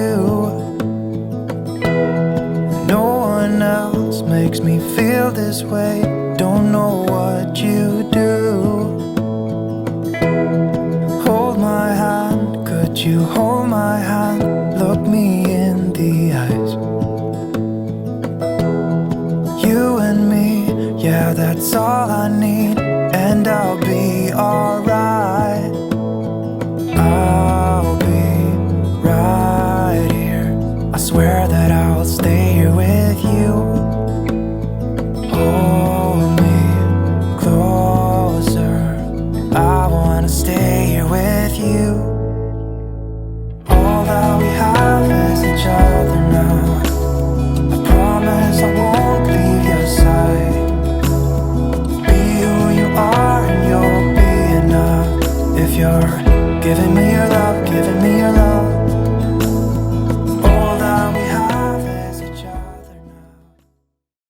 you. No one else makes me feel this way. Don't know what you do. Hold my hand, could you hold my hand?